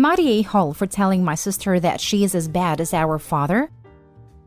Am I the a-hole for telling my sister that she is as bad as our father?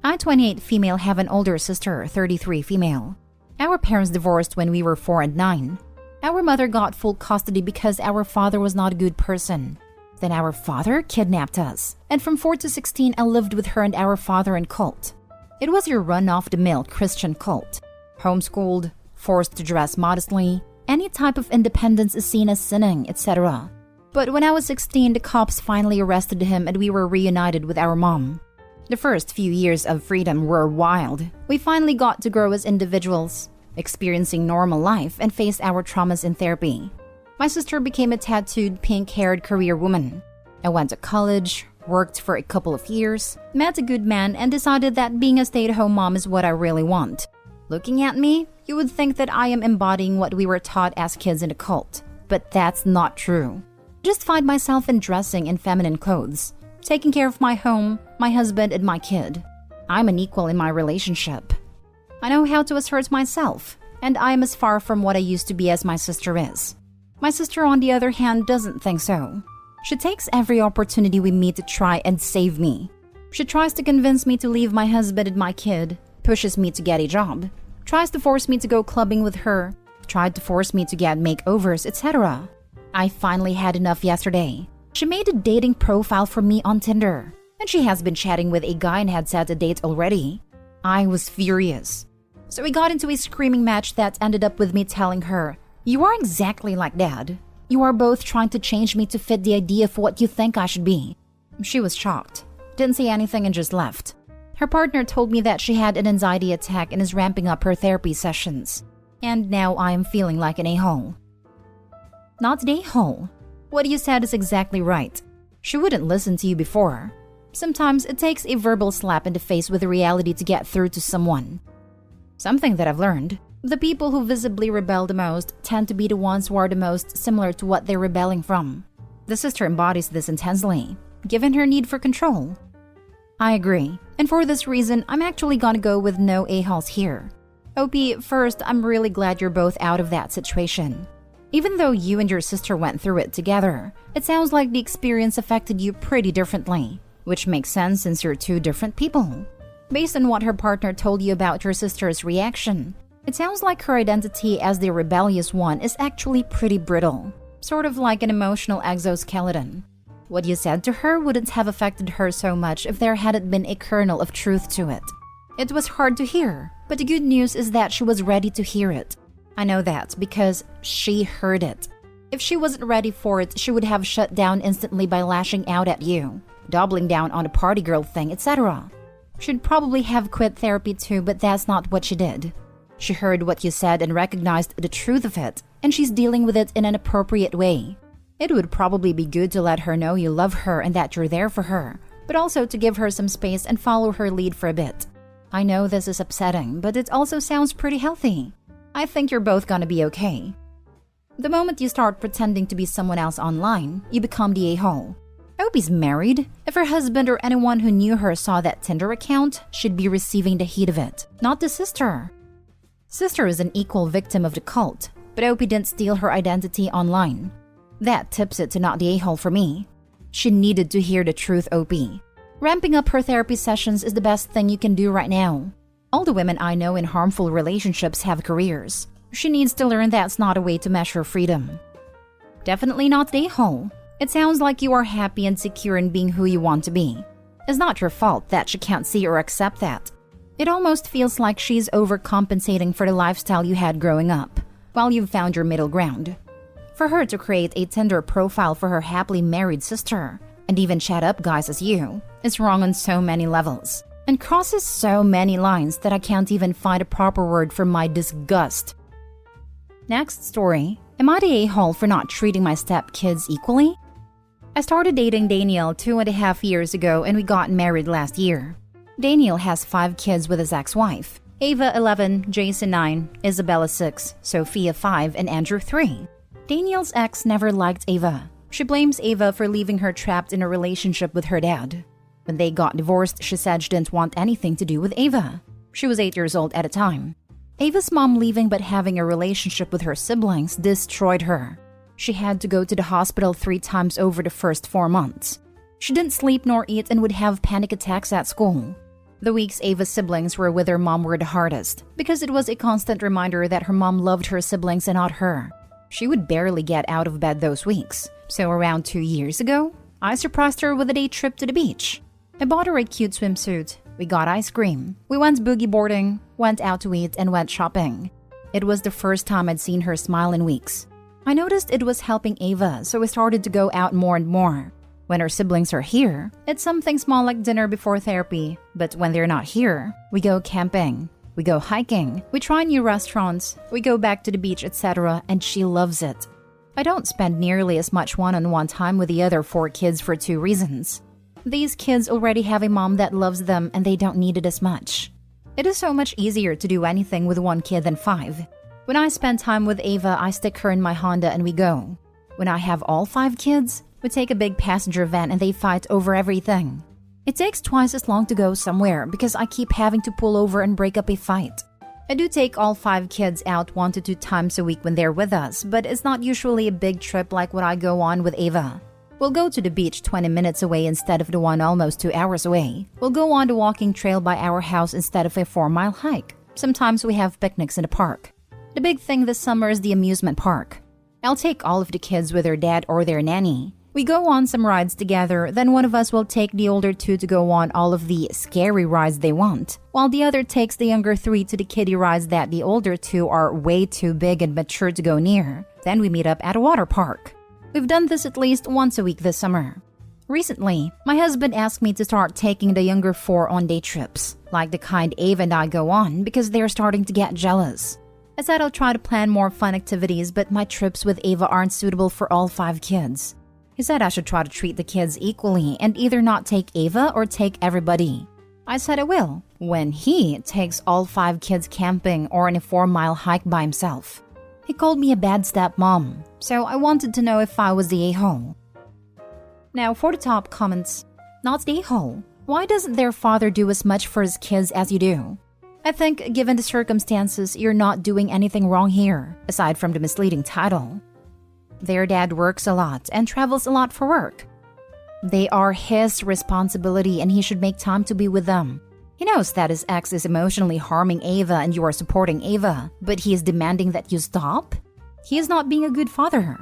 I, 28 female, have an older sister, 33 female. Our parents divorced when we were 4 and 9. Our mother got full custody because our father was not a good person. Then our father kidnapped us, and from 4 to 16 I lived with her and our father in cult. It was your run-off-the-mill Christian cult. Homeschooled, forced to dress modestly, any type of independence is seen as sinning, etc. But when I was 16, the cops finally arrested him and we were reunited with our mom. The first few years of freedom were wild. We finally got to grow as individuals, experiencing normal life and face our traumas in therapy. My sister became a tattooed, pink-haired career woman. I went to college, worked for a couple of years, met a good man, and decided that being a stay-at-home mom is what I really want. Looking at me, you would think that I am embodying what we were taught as kids in the cult, but that's not true. I just find myself in dressing in feminine clothes, taking care of my home, my husband, and my kid. I'm an equal in my relationship. I know how to assert myself, and I am as far from what I used to be as my sister is. My sister, on the other hand, doesn't think so. She takes every opportunity we meet to try and save me. She tries to convince me to leave my husband and my kid, pushes me to get a job, tries to force me to go clubbing with her, tried to force me to get makeovers, etc. I finally had enough yesterday. She made a dating profile for me on Tindr, and she has been chatting with a guy and had set a date already. I was furious. So we got into a screaming match that ended up with me telling her, "You are exactly like Dad. You are both trying to change me to fit the idea of what you think I should be." She was shocked, didn't say anything, and just left. Her partner told me that she had an anxiety attack and is ramping up her therapy sessions. And now I am feeling like an a-hole. Not an a-hole. What you said is exactly right. She wouldn't listen to you before. Sometimes it takes a verbal slap in the face with reality to get through to someone. Something that I've learned: the people who visibly rebel the most tend to be the ones who are the most similar to what they're rebelling from. The sister embodies this intensely, given her need for control. I agree, and for this reason, I'm actually gonna go with no a-holes here. OP, first, I'm really glad you're both out of that situation. Even though you and your sister went through it together, it sounds like the experience affected you pretty differently, which makes sense since you're two different people. Based on what her partner told you about your sister's reaction, it sounds like her identity as the rebellious one is actually pretty brittle, sort of like an emotional exoskeleton. What you said to her wouldn't have affected her so much if there hadn't been a kernel of truth to it. It was hard to hear, but the good news is that she was ready to hear it. I know that because she heard it. If she wasn't ready for it, she would have shut down instantly by lashing out at you, doubling down on the party girl thing, etc. She'd probably have quit therapy too, but that's not what she did. She heard what you said and recognized the truth of it, and she's dealing with it in an appropriate way. It would probably be good to let her know you love her and that you're there for her, but also to give her some space and follow her lead for a bit. I know this is upsetting, but it also sounds pretty healthy. I think you're both gonna be okay. The moment you start pretending to be someone else online, you become the a-hole. I hope he's married. If her husband or anyone who knew her saw that Tindr account, she'd be receiving the heat of it, not the sister. Sister is an equal victim of the cult, but Opie didn't steal her identity online. That tips it to not the a-hole for me. She needed to hear the truth, Opie. Ramping up her therapy sessions is the best thing you can do right now. All the women I know in harmful relationships have careers. She needs to learn that's not a way to measure freedom. Definitely not the a-hole. It sounds like you are happy and secure in being who you want to be. It's not your fault that she can't see or accept that. It almost feels like she's overcompensating for the lifestyle you had growing up, while you've found your middle ground. For her to create a Tindr profile for her happily married sister, and even chat up guys as you, is wrong on so many levels, and crosses so many lines that I can't even find a proper word for my disgust. Next story. Am I the a-hole for not treating my stepkids equally? I started dating Daniel 2.5 years ago and we got married last year. Daniel has 5 kids with his ex-wife. Ava 11, Jason 9, Isabella 6, Sophia 5, and Andrew 3. Daniel's ex never liked Ava. She blames Ava for leaving her trapped in a relationship with her dad. When they got divorced, she said she didn't want anything to do with Ava. She was 8 years old at the time. Ava's mom leaving but having a relationship with her siblings destroyed her. She had to go to the hospital 3 times over the first 4 months. She didn't sleep nor eat and would have panic attacks at school. The weeks Ava's siblings were with her mom were the hardest, because it was a constant reminder that her mom loved her siblings and not her. She would barely get out of bed those weeks. So around 2 years ago, I surprised her with a day trip to the beach. I bought her a cute swimsuit. We got ice cream. We went boogie boarding, went out to eat, and went shopping. It was the first time I'd seen her smile in weeks. I noticed it was helping Ava, so we started to go out more and more. When our siblings are here, it's something small like dinner before therapy. But when they're not here, we go camping, we go hiking, we try new restaurants, we go back to the beach, etc., and she loves it. I don't spend nearly as much one-on-one time with the other 4 kids for 2 reasons. These kids already have a mom that loves them and they don't need it as much. It is so much easier to do anything with 1 kid than 5. When I spend time with Ava, I stick her in my Honda and we go. When I have all 5 kids, we take a big passenger van and they fight over everything. It takes twice as long to go somewhere because I keep having to pull over and break up a fight. I do take all 5 kids out 1 to 2 times a week when they're with us, but it's not usually a big trip like what I go on with Ava. We'll go to the beach 20 minutes away instead of the one almost 2 hours away. We'll go on the walking trail by our house instead of a 4-mile hike. Sometimes we have picnics in the park. The big thing this summer is the amusement park. I'll take all of the kids with their dad or their nanny. We go on some rides together, then one of us will take the older 2 to go on all of the scary rides they want, while the other takes the younger 3 to the kiddie rides that the older 2 are way too big and mature to go near. Then we meet up at a water park. We've done this at least once a week this summer. Recently, my husband asked me to start taking the younger 4 on day trips, like the kind Ava and I go on, because they're starting to get jealous. I said I'll try to plan more fun activities, but my trips with Ava aren't suitable for all 5 kids. He said I should try to treat the kids equally and either not take Ava or take everybody. I said I will, when he takes all 5 kids camping or on a 4-mile hike by himself. He called me a bad stepmom, so I wanted to know if I was the a-hole. Now for the top comments. Not the a-hole. Why doesn't their father do as much for his kids as you do? I think given the circumstances, you're not doing anything wrong here, aside from the misleading title. Their dad works a lot and travels a lot for work. They are his responsibility and he should make time to be with them. He knows that his ex is emotionally harming Ava and you are supporting Ava, but he is demanding that you stop? He is not being a good father.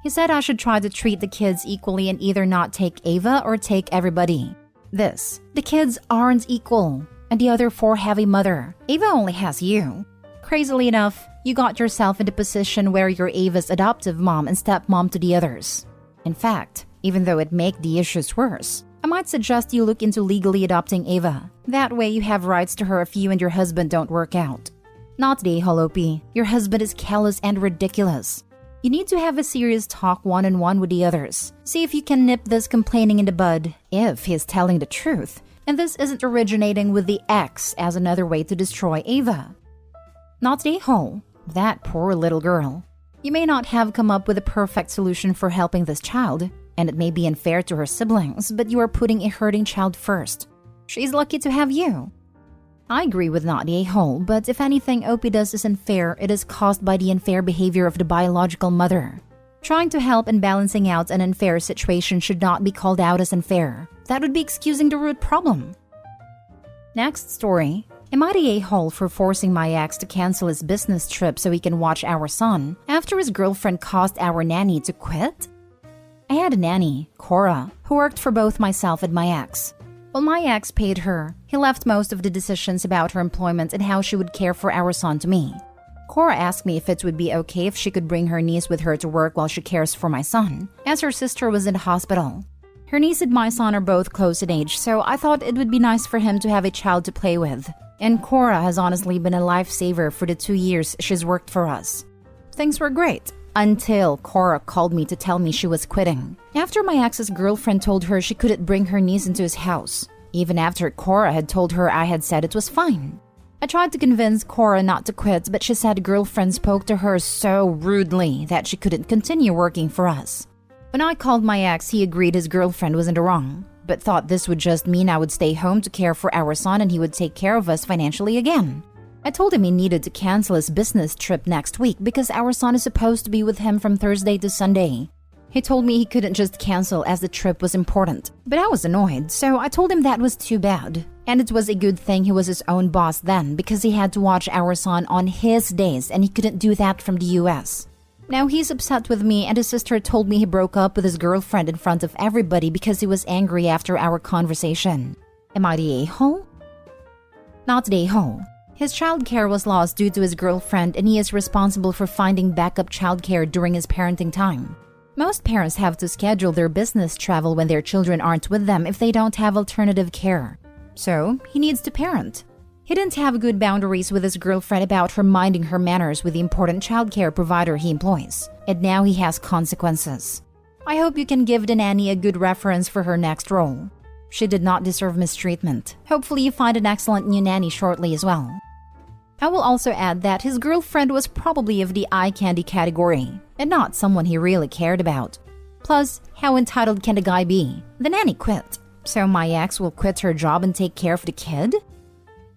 He said I should try to treat the kids equally and either not take Ava or take everybody. The kids aren't equal, and the other 4 have a mother. Ava only has you. Crazily enough, you got yourself in the position where you're Ava's adoptive mom and stepmom to the others. In fact, even though it make the issues worse, I might suggest you look into legally adopting Ava. That way you have rights to her if you and your husband don't work out. Not the Holopi. Your husband is callous and ridiculous. You need to have a serious talk one-on-one with the others. See if you can nip this complaining in the bud, if he's telling the truth. And this isn't originating with the ex as another way to destroy Ava. Not the a-hole. That poor little girl. You may not have come up with a perfect solution for helping this child, and it may be unfair to her siblings, but you are putting a hurting child first. She's lucky to have you. I agree with not the a-hole, but if anything Opie does is unfair, it is caused by the unfair behavior of the biological mother. Trying to help and balancing out an unfair situation should not be called out as unfair. That would be excusing the root problem. Next story. Am I the a-hole for forcing my ex to cancel his business trip so he can watch our son after his girlfriend caused our nanny to quit? I had a nanny, Cora, who worked for both myself and my ex. While my ex paid her, he left most of the decisions about her employment and how she would care for our son to me. Cora asked me if it would be okay if she could bring her niece with her to work while she cares for my son, as her sister was in the hospital. Her niece and my son are both close in age, so I thought it would be nice for him to have a child to play with. And Cora has honestly been a lifesaver for the 2 years she's worked for us. Things were great, until Cora called me to tell me she was quitting. After my ex's girlfriend told her she couldn't bring her niece into his house, even after Cora had told her I had said it was fine. I tried to convince Cora not to quit, but she said girlfriend spoke to her so rudely that she couldn't continue working for us. When I called my ex, he agreed his girlfriend was in the wrong, but thought this would just mean I would stay home to care for our son and he would take care of us financially again. I told him he needed to cancel his business trip next week because our son is supposed to be with him from Thursday to Sunday. He told me he couldn't just cancel as the trip was important, but I was annoyed, so I told him that was too bad. And it was a good thing he was his own boss then because he had to watch our son on his days and he couldn't do that from the US. Now he's upset with me and his sister told me he broke up with his girlfriend in front of everybody because he was angry after our conversation. Am I the a-hole? Not the a-hole. His childcare was lost due to his girlfriend and he is responsible for finding backup childcare during his parenting time. Most parents have to schedule their business travel when their children aren't with them if they don't have alternative care. So, he needs to parent. He didn't have good boundaries with his girlfriend about her minding her manners with the important childcare provider he employs, and now he has consequences. I hope you can give the nanny a good reference for her next role. She did not deserve mistreatment. Hopefully you find an excellent new nanny shortly as well. I will also add that his girlfriend was probably of the eye candy category, and not someone he really cared about. Plus, how entitled can the guy be? The nanny quit. So my ex will quit her job and take care of the kid?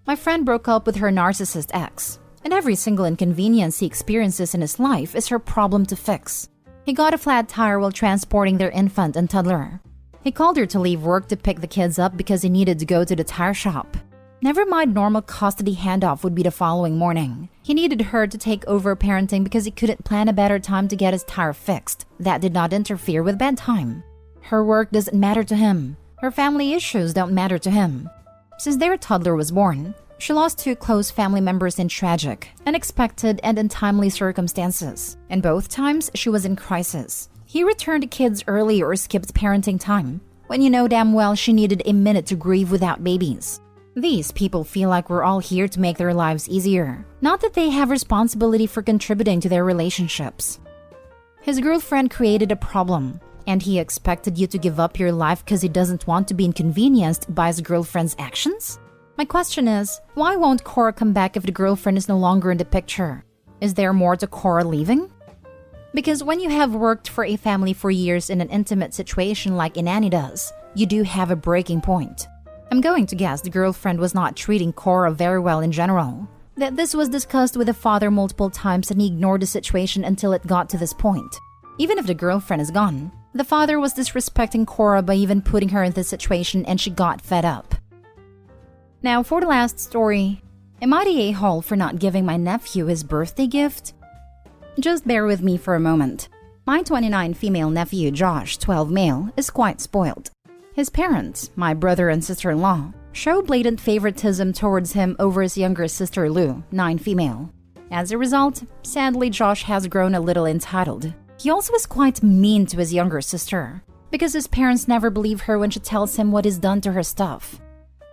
My friend broke up with her narcissist ex, and every single inconvenience he experiences in his life is her problem to fix. He got a flat tire while transporting their infant and toddler. He called her to leave work to pick the kids up because he needed to go to the tire shop. Never mind normal custody handoff would be the following morning. He needed her to take over parenting because he couldn't plan a better time to get his tire fixed. That did not interfere with bedtime. Her work doesn't matter to him. Her family issues don't matter to him. Since their toddler was born, she lost 2 close family members in tragic, unexpected, and untimely circumstances. And both times, she was in crisis. He returned the kids early or skipped parenting time, when you know damn well she needed a minute to grieve without babies. These people feel like we're all here to make their lives easier, not that they have responsibility for contributing to their relationships. His girlfriend created a problem, and he expected you to give up your life because he doesn't want to be inconvenienced by his girlfriend's actions? My question is, why won't Cora come back if the girlfriend is no longer in the picture? Is there more to Cora leaving? Because when you have worked for a family for years in an intimate situation like Inanni does, you do have a breaking point. I'm going to guess the girlfriend was not treating Cora very well in general. That this was discussed with the father multiple times and he ignored the situation until it got to this point. Even if the girlfriend is gone, the father was disrespecting Cora by even putting her in this situation and she got fed up. Now for the last story, am I the a-hole for not giving my nephew his birthday gift? Just bear with me for a moment. My 29 female nephew Josh, 12 male, is quite spoiled. His parents, my brother and sister-in-law, show blatant favoritism towards him over his younger sister Lou, 9 female. As a result, sadly Josh has grown a little entitled. He also is quite mean to his younger sister, because his parents never believe her when she tells him what is done to her stuff.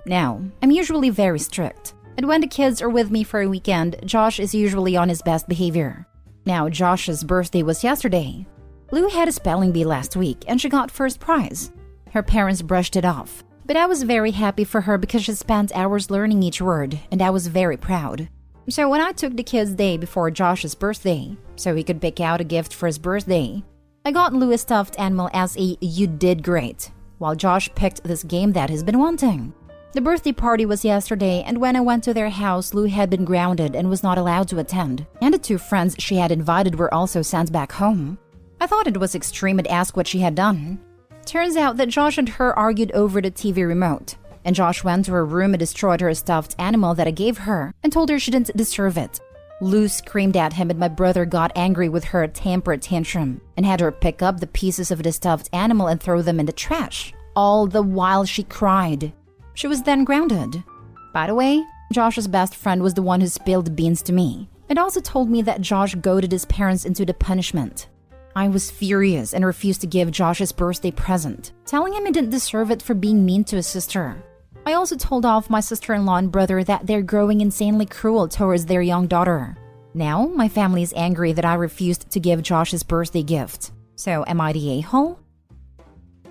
Now, I'm usually very strict, and when the kids are with me for a weekend, Josh is usually on his best behavior. Now, Josh's birthday was yesterday. Lou had a spelling bee last week and she got first prize. Her parents brushed it off, but I was very happy for her because she spent hours learning each word, and I was very proud. So when I took the kids' day before Josh's birthday, so he could pick out a gift for his birthday, I got Lou a stuffed animal as a "you did great," while Josh picked this game that he's been wanting. The birthday party was yesterday, and when I went to their house, Lou had been grounded and was not allowed to attend, and the 2 friends she had invited were also sent back home. I thought it was extreme and asked what she had done. Turns out that Josh and her argued over the TV remote, and Josh went to her room and destroyed her stuffed animal that I gave her and told her she didn't deserve it. Lou screamed at him and my brother got angry with her temper tantrum and had her pick up the pieces of the stuffed animal and throw them in the trash, all the while she cried. She was then grounded. By the way, Josh's best friend was the one who spilled the beans to me and also told me that Josh goaded his parents into the punishment. I was furious and refused to give Josh his birthday present, telling him he didn't deserve it for being mean to his sister. I also told off my sister-in-law and brother that they're growing insanely cruel towards their young daughter. Now, my family is angry that I refused to give Josh his birthday gift. So, am I the a-hole?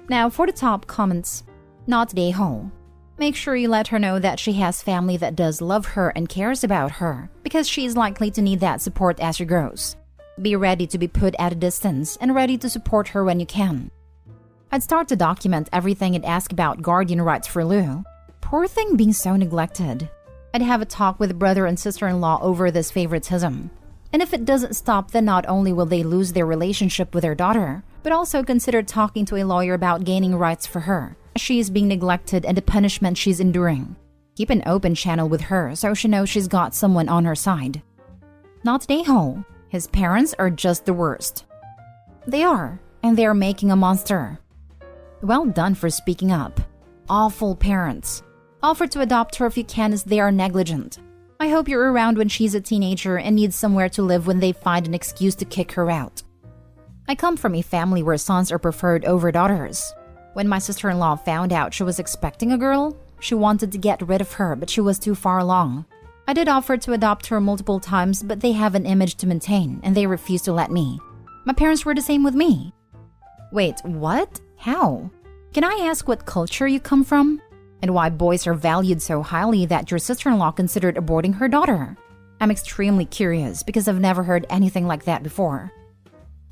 Now, for the top comments. Not the a-hole. Make sure you let her know that she has family that does love her and cares about her, because she is likely to need that support as she grows. Be ready to be put at a distance and ready to support her when you can. I'd start to document everything and ask about guardian rights for Lou. Poor thing being so neglected. I'd have a talk with brother and sister-in-law over this favoritism. And if it doesn't stop, then not only will they lose their relationship with their daughter, but also consider talking to a lawyer about gaining rights for her. She is being neglected and the punishment she's enduring. Keep an open channel with her so she knows she's got someone on her side. Not Daeho. His parents are just the worst. They are, and they are making a monster. Well done for speaking up. Awful parents. Offer to adopt her if you can, as they are negligent. I hope you're around when she's a teenager and needs somewhere to live when they find an excuse to kick her out. I come from a family where sons are preferred over daughters. When my sister-in-law found out she was expecting a girl, she wanted to get rid of her, but she was too far along. I did offer to adopt her multiple times, but they have an image to maintain, and they refused to let me. My parents were the same with me. Wait, what? How? Can I ask what culture you come from? And why boys are valued so highly that your sister-in-law considered aborting her daughter? I'm extremely curious because I've never heard anything like that before.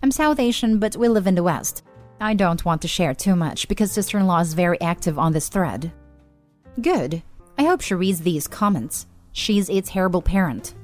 I'm South Asian, but we live in the West. I don't want to share too much because sister-in-law is very active on this thread. Good. I hope she reads these comments. She's a terrible parent.